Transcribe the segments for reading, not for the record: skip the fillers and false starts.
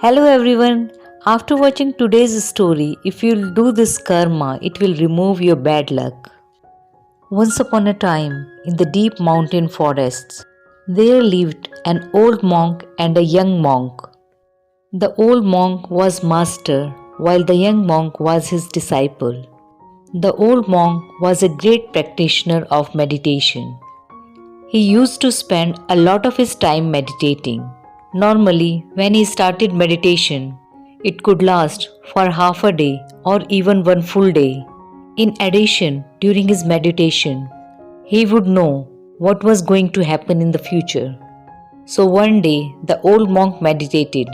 Hello everyone. After watching today's story, if you'll do this karma, it will remove your bad luck. Once upon a time, in the deep mountain forests, there lived an old monk and a young monk. The old monk was master, while the young monk was his disciple. The old monk was a great practitioner of meditation. He used to spend a lot of his time meditating. Normally, when he started meditation, it could last for half a day or even one full day. In addition, during his meditation, he would know what was going to happen in the future. So one day, the old monk meditated,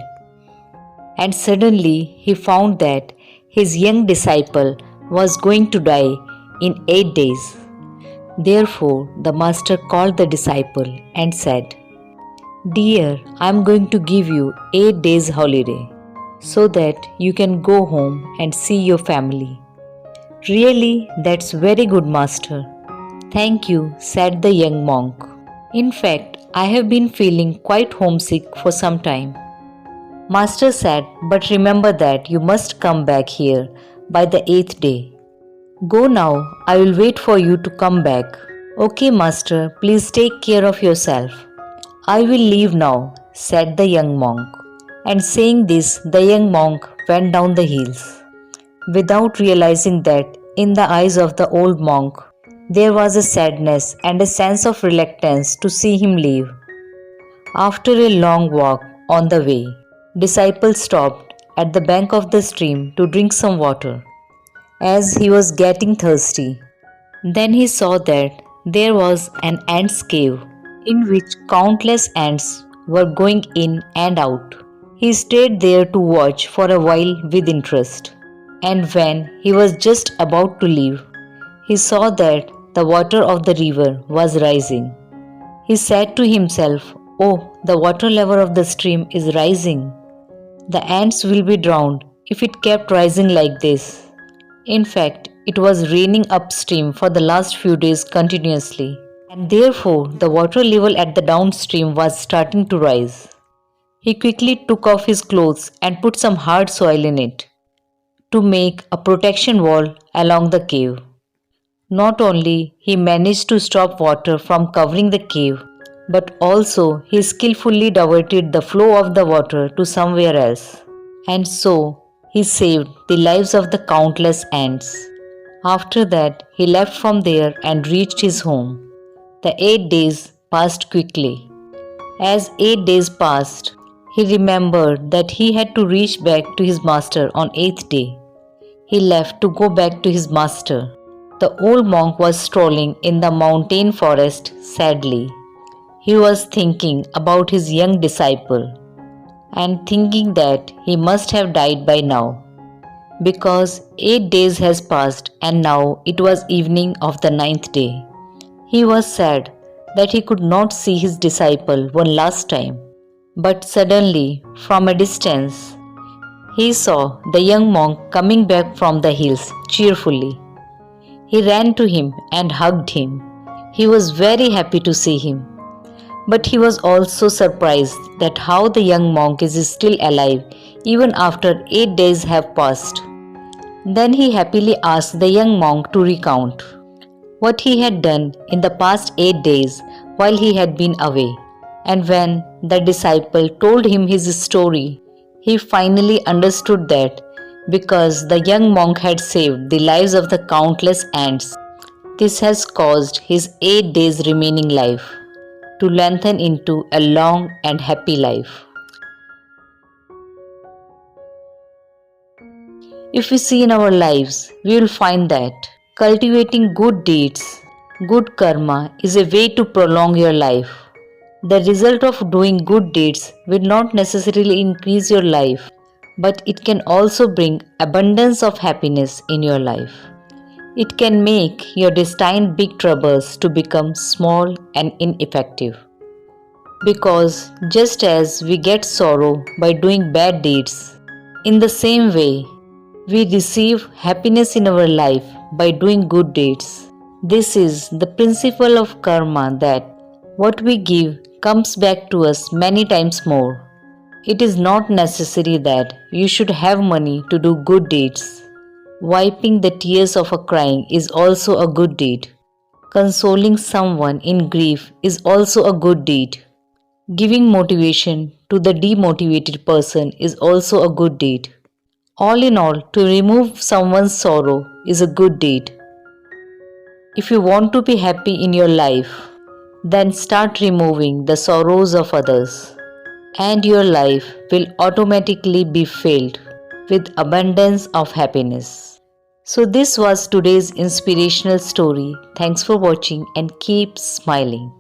and suddenly he found that his young disciple was going to die in 8 days. Therefore, the master called the disciple and said, "Dear, I am going to give you 8 days holiday so that you can go home and see your family." "Really, that's very good, master." "Thank you," said the young monk. "In fact, I have been feeling quite homesick for some time." Master said, "But remember that you must come back here by the 8th day. Go now, I will wait for you to come back." "Okay, master, please take care of yourself." "I will leave now," said the young monk. And saying this, the young monk went down the hills, without realizing that in the eyes of the old monk, there was a sadness and a sense of reluctance to see him leave. After a long walk on the way, disciple stopped at the bank of the stream to drink some water, as he was getting thirsty. Then he saw that there was an ant's cave in which countless ants were going in and out. He stayed there to watch for a while with interest, and when he was just about to leave, he saw that the water of the river was rising. He said to himself, "Oh, the water level of the stream is rising. The ants will be drowned if it kept rising like this." In fact, it was raining upstream for the last few days continuously, and therefore the water level at the downstream was starting to rise. He quickly took off his clothes and put some hard soil in it to make a protection wall along the cave. Not only he managed to stop water from covering the cave, but also he skillfully diverted the flow of the water to somewhere else. And so he saved the lives of the countless ants. After that, he left from there and reached his home. The 8 days passed quickly. As 8 days passed, he remembered that he had to reach back to his master on 8th day. He left to go back to his master. The old monk was strolling in the mountain forest sadly. He was thinking about his young disciple and thinking that he must have died by now, because 8 days has passed and now it was evening of the 9th day. He was sad that he could not see his disciple one last time. But suddenly, from a distance, he saw the young monk coming back from the hills cheerfully. He ran to him and hugged him. He was very happy to see him. But he was also surprised that how the young monk is still alive even after 8 days have passed. Then he happily asked the young monk to recount what he had done in the past 8 days while he had been away. And when the disciple told him his story, he finally understood that because the young monk had saved the lives of the countless ants, this has caused his 8 days remaining life to lengthen into a long and happy life. If we see in our lives, we will find that cultivating good deeds, good karma, is a way to prolong your life. The result of doing good deeds will not necessarily increase your life, but it can also bring abundance of happiness in your life. It can make your destined big troubles to become small and ineffective. Because just as we get sorrow by doing bad deeds, in the same way, we receive happiness in our life by doing good deeds. This is the principle of karma, that what we give comes back to us many times more. It is not necessary that you should have money to do good deeds. Wiping the tears of a crying is also a good deed. Consoling someone in grief is also a good deed. Giving motivation to the demotivated person is also a good deed. All in all, to remove someone's sorrow is a good deed. If you want to be happy in your life, then start removing the sorrows of others, and your life will automatically be filled with abundance of happiness. So, this was today's inspirational story. Thanks for watching and keep smiling.